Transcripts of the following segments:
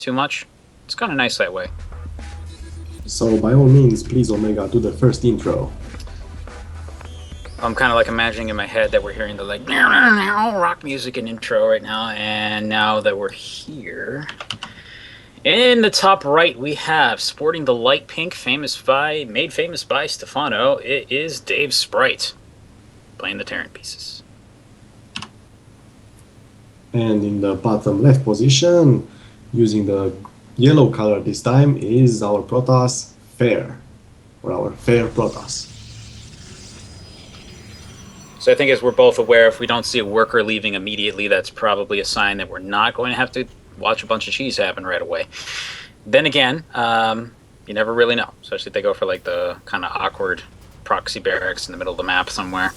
too much. It's kind of nice that way. So by all means, please Omega, do the first intro. I'm kind of like imagining in my head that we're hearing the like rock music and intro right now, and now that we're here, in the top right we have, sporting the light pink, made famous by Stefano. It is DaveSprite playing the Terran pieces. And in the bottom left position, using the yellow color this time, is our Protoss FaiR, or our FaiR Protoss. So I think, as we're both aware, if we don't see a worker leaving immediately, that's probably a sign that we're not going to have to watch a bunch of cheese happen right away. Then again, you never really know, especially if they go for like the kind of awkward proxy barracks in the middle of the map somewhere.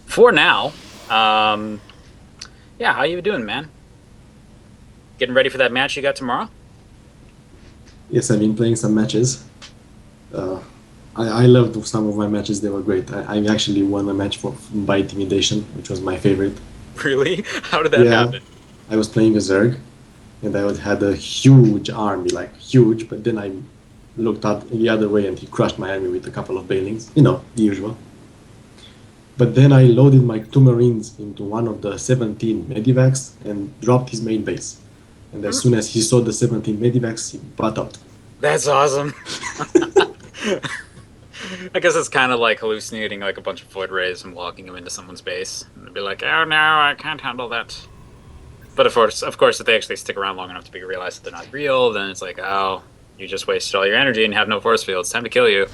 For now, yeah, how you doing, man? Getting ready for that match you got tomorrow? Yes, I've been playing some matches. I loved some of my matches, they were great. I actually won a match by intimidation, which was my favorite. Really? How did that happen? I was playing a Zerg, and I had a huge army, like huge, but then I looked out the other way and he crushed my army with a couple of Bailings, you know, the usual. But then I loaded my 2 Marines into one of the 17 Medivacs and dropped his main base. And as soon as he saw the 17 Medivacs, he butt out. That's awesome. I guess it's kind of like hallucinating like a bunch of void rays and walking them into someone's base. And they'd be like, oh no, I can't handle that. But of course, if they actually stick around long enough to realize that they're not real, then it's like, oh, you just wasted all your energy and have no force field. It's time to kill you.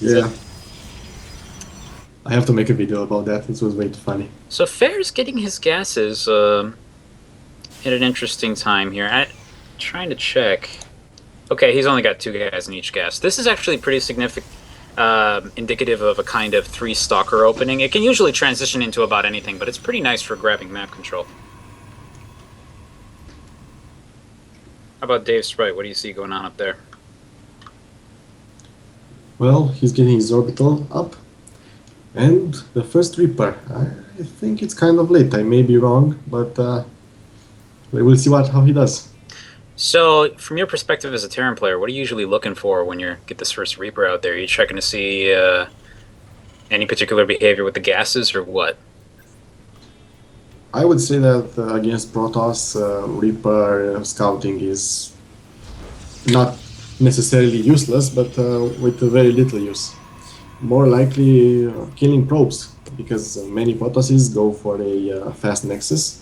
Yeah. I have to make a video about that. This was way too funny. So FaiR's getting his gases at an interesting time here. I'm trying to check. Okay, he's only got 2 guys in each gas. This is actually pretty significant, indicative of a kind of 3 stalker opening. It can usually transition into about anything, but it's pretty nice for grabbing map control. How about DaveSprite? What do you see going on up there? Well, he's getting his orbital up. And the first Reaper. I think it's kind of late. I may be wrong, but we will see how he does. So, from your perspective as a Terran player, what are you usually looking for when you get this first Reaper out there? Are you checking to see any particular behavior with the gases, or what? I would say that against Protoss, Reaper scouting is not necessarily useless, but with very little use. More likely killing probes, because many Protosses go for a fast nexus.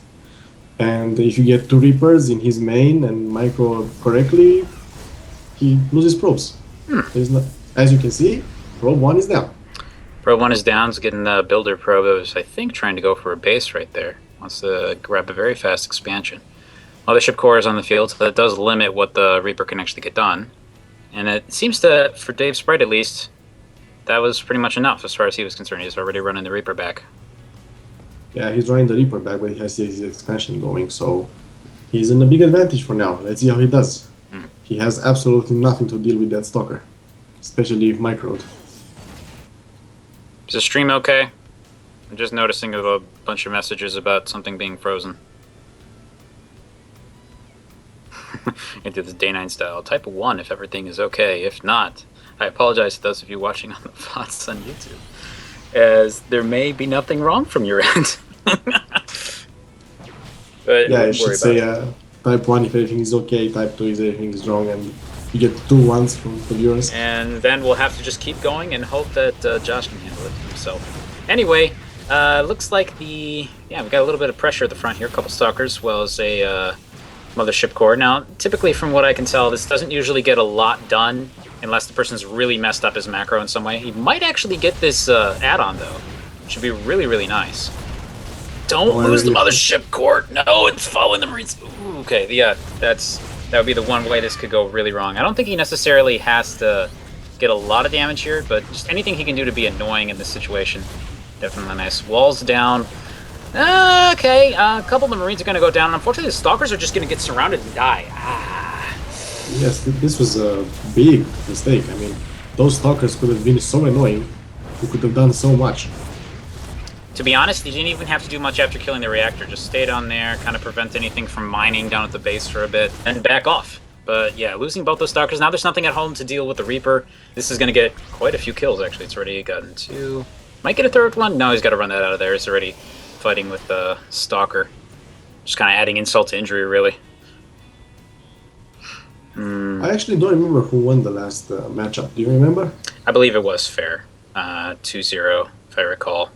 And if you get 2 Reapers in his main and micro correctly, he loses probes. As you can see, probe 1 is down. Probe 1 is down. It's getting the builder probe. It was, I think, trying to go for a base right there. Wants to grab a very fast expansion. Well, the ship core is on the field, so that does limit what the Reaper can actually get done. And it seems to, for DaveSprite at least, that was pretty much enough as far as he was concerned. He's already running the Reaper back. Yeah, he's running the Reaper back, but he has his expansion going, so he's in a big advantage for now. Let's see how he does. He has absolutely nothing to deal with that Stalker, especially if microed. Is the stream okay? I'm just noticing a bunch of messages about something being frozen. Into this Day 9 style. Type 1 if everything is okay. If not, I apologize to those of you watching on the VODs on YouTube, as there may be nothing wrong from your end. But yeah, I should say type 1 if everything is okay, type 2 if everything is wrong, and you get 2 ones from the viewers. And then we'll have to just keep going and hope that Josh can handle it himself. Anyway, looks like we got a little bit of pressure at the front here, a couple stalkers, as well as a mothership core. Now, typically from what I can tell, this doesn't usually get a lot done unless the person's really messed up his macro in some way. He might actually get this add-on, though. It should be really, really nice. Don't lose the mothership core. No, it's following the Marines. Ooh, okay, yeah, that would be the one way this could go really wrong. I don't think he necessarily has to get a lot of damage here, but just anything he can do to be annoying in this situation. Definitely nice. Walls down. Okay, a couple of the Marines are going to go down. Unfortunately, the Stalkers are just going to get surrounded and die. Yes, this was a big mistake. I mean, those Stalkers could have been so annoying. We could have done so much. To be honest, he didn't even have to do much after killing the reactor. Just stay down there, kind of prevent anything from mining down at the base for a bit, and back off. But yeah, losing both those Stalkers. Now there's nothing at home to deal with the Reaper. This is going to get quite a few kills, actually. It's already gotten 2. Might get a third one. No, he's got to run that out of there. He's already fighting with the Stalker. Just kind of adding insult to injury, really. I actually don't remember who won the last matchup. Do you remember? I believe it was FaiR. 2-0, if I recall.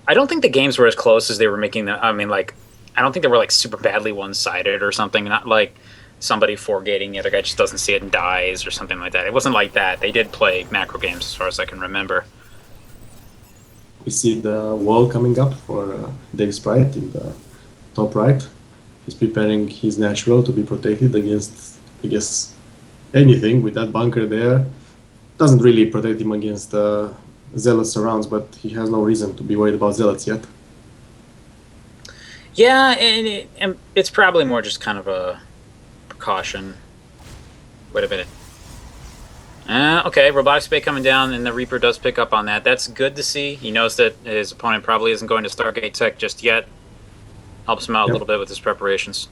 I don't think the games were as close as they were making them. I mean, like, I don't think they were, like, super badly one-sided or something. Not like somebody foregating the other guy just doesn't see it and dies or something like that. It wasn't like that. They did play macro games as far as I can remember. We see the wall coming up for DaveSprite in the top right. He's preparing his natural to be protected against, I guess, anything with that bunker there. Doesn't really protect him against Zealot surrounds, but he has no reason to be worried about Zealots yet. Yeah, and it's probably more just kind of a precaution. Wait a minute. Okay, Robotics Bay coming down, and the Reaper does pick up on that. That's good to see. He knows that his opponent probably isn't going to Stargate Tech just yet. Helps him out a little bit with his preparations.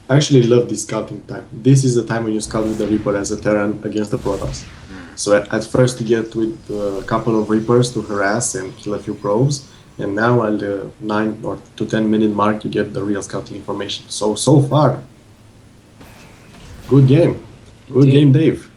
I actually love this scouting time. This is the time when you scout with the Reaper as a Terran against the Protoss. So at first you get with a couple of Reapers to harass and kill a few probes, and now at the 9 or to 10 minute mark you get the real scouting information. So far, good game. Good game, Dave.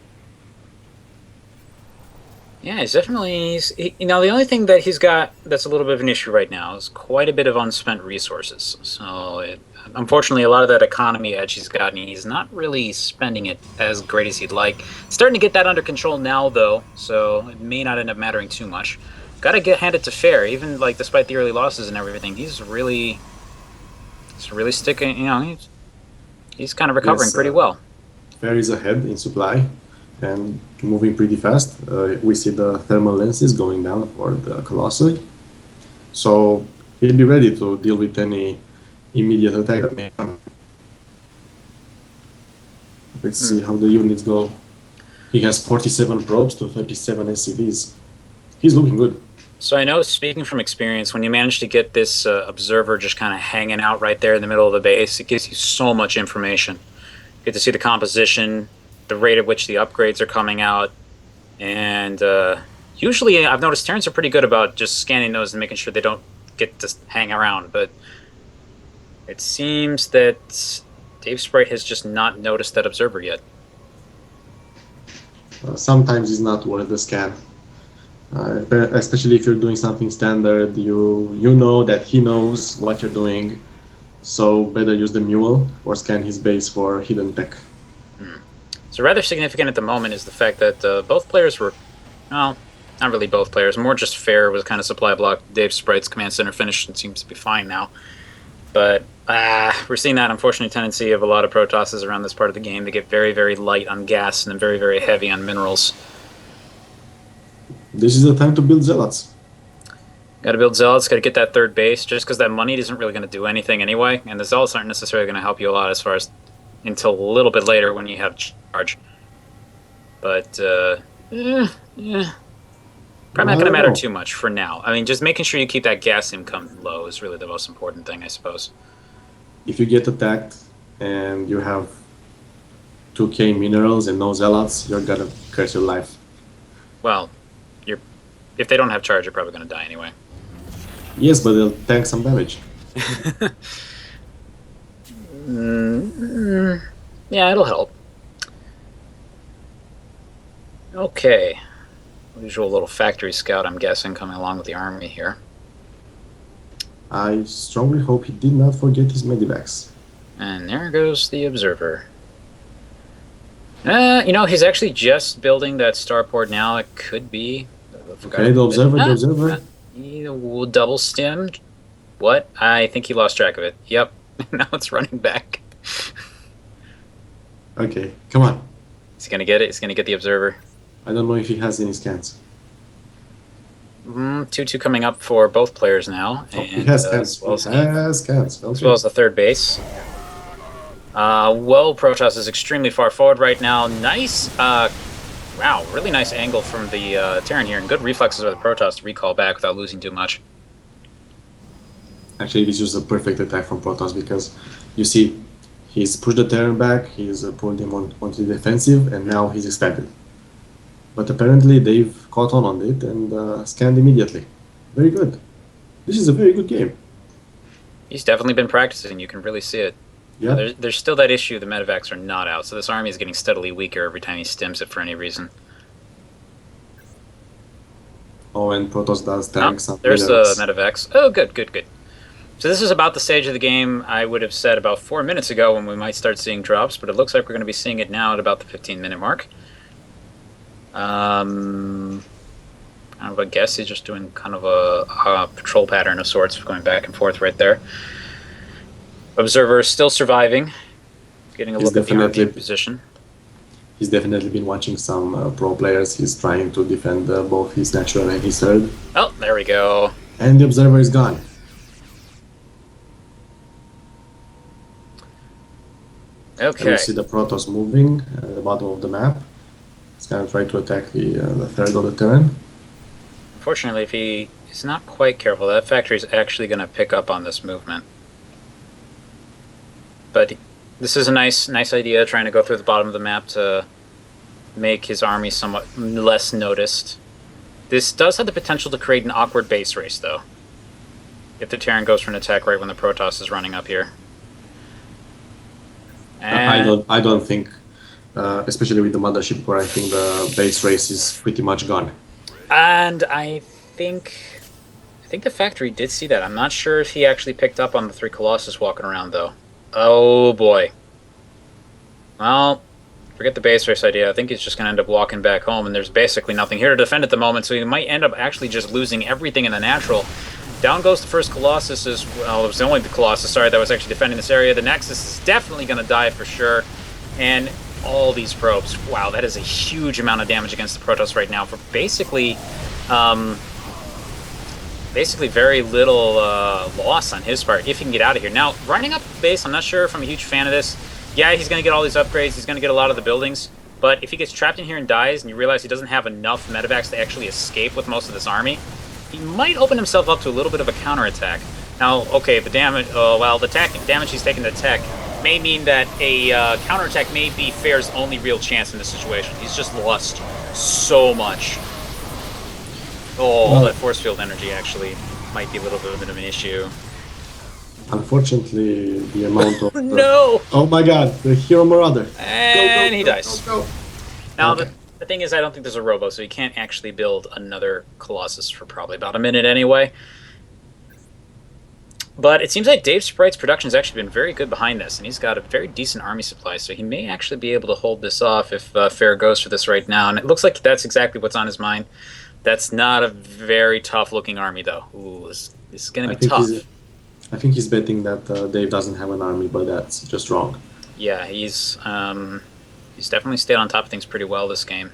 Yeah, he's definitely... you know, the only thing that he's got that's a little bit of an issue right now is quite a bit of unspent resources. So, unfortunately, a lot of that economy edge he's got, and he's not really spending it as great as he'd like. Starting to get that under control now, though, so it may not end up mattering too much. Got to hand it to FaiR, even like despite the early losses and everything. He's really sticking. You know, he's kind of recovering pretty well. FaiR is ahead in supply and moving pretty fast. We see the thermal lenses going down for the Colossi. So he'll be ready to deal with any immediate attack that may come. Let's see how the units go. He has 47 probes to 37 SCVs. He's looking good. So I know, speaking from experience, when you manage to get this observer just kind of hanging out right there in the middle of the base, it gives you so much information. You get to see the composition, the rate at which the upgrades are coming out, and usually I've noticed Terrans are pretty good about just scanning those and making sure they don't get to hang around, but it seems that DaveSprite has just not noticed that observer yet. Sometimes it's not worth the scan. Especially if you're doing something standard, you know that he knows what you're doing, so better use the mule or scan his base for hidden tech. So rather significant at the moment is the fact that both players were, well, not really both players, more just FaiR was kind of supply block. DaveSprite's command center finished and seems to be fine now. But we're seeing that unfortunate tendency of a lot of Protosses around this part of the game to get very, very light on gas and then very, very heavy on minerals. This is the time to build Zealots. Got to build Zealots, got to get that third base, just because that money isn't really going to do anything anyway, and the Zealots aren't necessarily going to help you a lot as far as until a little bit later when you have charge. But, yeah. Probably not going to matter too much for now. I mean, just making sure you keep that gas income low is really the most important thing, I suppose. If you get attacked and you have 2k minerals and no Zealots, you're gonna curse your life. Well, if they don't have charge, you're probably going to die anyway. Yes, but they'll tank some damage. Yeah, it'll help. Okay. Usual little factory scout, I'm guessing, coming along with the army here. I strongly hope he did not forget his medivacs. And there goes the observer. You know, he's actually just building that starport now. It could be. Okay, the observer. Double stemmed. What? I think he lost track of it. Yep. Now it's running back. Okay, come on. He's gonna get it. He's gonna get the observer. I don't know if he has any scans. 2-2 coming up for both players now. And, he has scans. As well as the third base. Well, Protoss is extremely far forward right now. Nice. Wow, really nice angle from the Terran here, and good reflexes by the Protoss to recall back without losing too much. Actually, this was a perfect attack from Protoss because you see, he's pushed the Terran back, he's pulled him onto the defensive, and now he's extended. But apparently they've caught on it and scanned immediately. Very good. This is a very good game. He's definitely been practicing. You can really see it. Yeah. There's still that issue. The medevacs are not out, so this army is getting steadily weaker every time he stims it for any reason. Oh, and Protoss does tank some there's medevacs. medevacs. Oh, good, good, good. So this is about the stage of the game I would have said about 4 minutes ago when we might start seeing drops, but it looks like we're going to be seeing it now at about the 15-minute mark. I guess he's just doing kind of a patrol pattern of sorts, going back and forth right there. Observer is still surviving, getting a look at the army position. He's definitely been watching some pro players. He's trying to defend both his natural and his third. Oh, there we go. And the observer is gone. Okay. And you see the Protoss moving at the bottom of the map. He's going to try to attack the third of the turn. Unfortunately, if he is not quite careful, that factory is actually going to pick up on this movement. But this is a nice idea, trying to go through the bottom of the map to make his army somewhat less noticed. This does have the potential to create an awkward base race, though, if the Terran goes for an attack right when the Protoss is running up here. And I don't think, especially with the mothership core, I think the base race is pretty much gone. And I think the factory did see that. I'm not sure if he actually picked up on the 3 Colossus walking around, though. Oh boy. Well, forget the base race idea. I think he's just going to end up walking back home, and there's basically nothing here to defend at the moment, so he might end up actually just losing everything in the natural. Down goes the first Colossus as well. It was only the Colossus, sorry, that was actually defending this area. The Nexus is definitely going to die for sure. And all these probes. Wow, that is a huge amount of damage against the Protoss right now for basically very little loss on his part if he can get out of here. Now, running up the base, I'm not sure if I'm a huge fan of this. Yeah, he's going to get all these upgrades. He's going to get a lot of the buildings. But if he gets trapped in here and dies, and you realize he doesn't have enough medevacs to actually escape with most of this army, he might open himself up to a little bit of a counterattack. Now, okay, the damage, the damage he's taking to tech may mean that a counterattack may be FaiR's only real chance in this situation. He's just lost so much. Oh, all that force field energy actually might be a little bit of an issue. Unfortunately, the amount of... No! Oh my god, the Hero Marauder. And he dies. Go. Now, Okay. the thing is, I don't think there's a robo, so you can't actually build another Colossus for probably about a minute anyway. But it seems like DaveSprite's production has actually been very good behind this, and he's got a very decent army supply, so he may actually be able to hold this off if FaiR goes for this right now. And it looks like that's exactly what's on his mind. That's not a very tough-looking army, though. Ooh, this is going to be tough. I think he's betting that Dave doesn't have an army, but that's just wrong. Yeah, he's definitely stayed on top of things pretty well this game.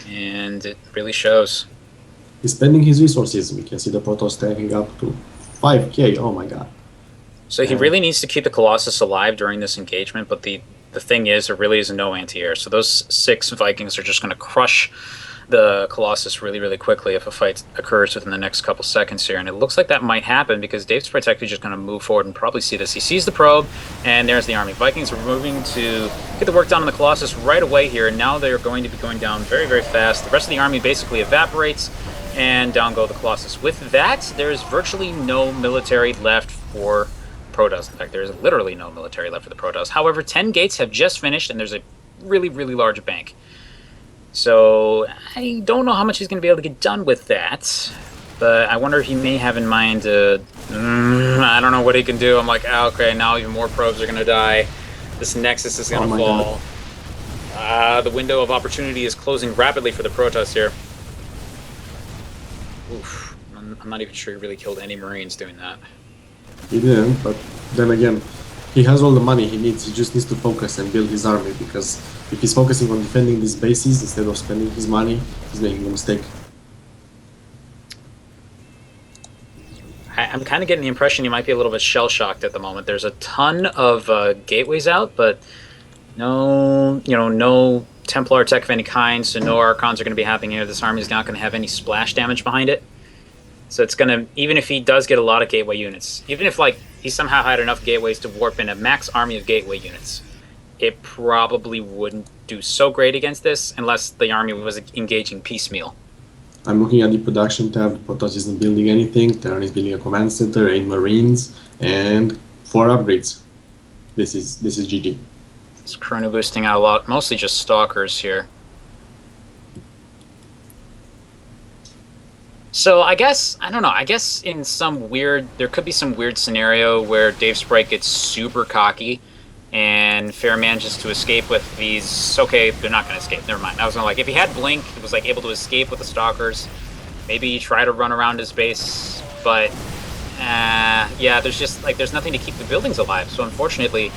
And it really shows. He's spending his resources. We can see the Protoss stacking up to 5k. Oh my god. So he really needs to keep the Colossus alive during this engagement, but the thing is, there really is no anti-air. So those 6 Vikings are just going to crush the Colossus really, really quickly if a fight occurs within the next couple seconds here. And it looks like that might happen because DaveSprite's actually just going to move forward and probably see this. He sees the probe, and there's the army. Vikings are moving to get the work done on the Colossus right away here, and now they're going to be going down very, very fast. The rest of the army basically evaporates, and down go the Colossus. With that, there's virtually no military left for Protoss. In fact, there's literally no military left for the Protoss. However, 10 gates have just finished, and there's a really, really large bank. So I don't know how much he's going to be able to get done with that, but I wonder if he may have in mind, I don't know what he can do. I'm like, okay, now even more probes are going to die. This Nexus is going to fall. The window of opportunity is closing rapidly for the Protoss here. Oof, I'm not even sure he really killed any Marines doing that. He didn't, but then again, he has all the money he needs. He just needs to focus and build his army, because if he's focusing on defending these bases instead of spending his money, he's making a mistake. I'm kind of getting the impression he might be a little bit shell-shocked at the moment. There's a ton of gateways out, but no Templar tech of any kind, so no Archons are going to be happening here. This army is not going to have any splash damage behind it. So it's gonna, even if he does get a lot of gateway units, even if like he somehow had enough gateways to warp in a max army of gateway units, it probably wouldn't do so great against this unless the army was engaging piecemeal. I'm looking at the production tab. Protoss isn't building anything. Terran is building a command center, 8 marines, and 4 upgrades. This is GG. It's chrono boosting out a lot, mostly just stalkers here. So I guess, I don't know, I guess in some weird, there could be some weird scenario where DaveSprite gets super cocky and FaiR manages to escape with these, okay, they're not going to escape, never mind. I was going to like, if he had Blink, he was like able to escape with the Stalkers, maybe try to run around his base, but yeah, there's just, like, there's nothing to keep the buildings alive. So unfortunately,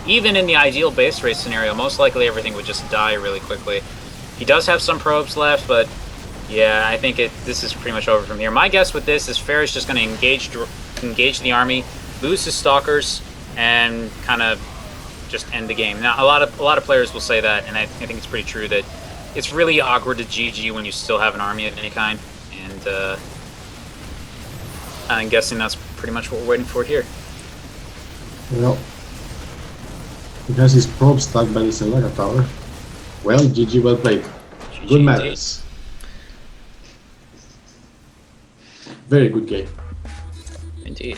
even in the ideal base race scenario, most likely everything would just die really quickly. He does have some probes left, but yeah, I think this is pretty much over from here. My guess with this is FaiR is just going to engage the army, lose his stalkers, and kind of just end the game. Now, a lot of players will say that, and I think it's pretty true that it's really awkward to GG when you still have an army of any kind. And I'm guessing that's pretty much what we're waiting for here. Well, he has his probe stuck by the Selaga tower. Well, GG, well played. GG Good indeed. matters. Very good game. Indeed.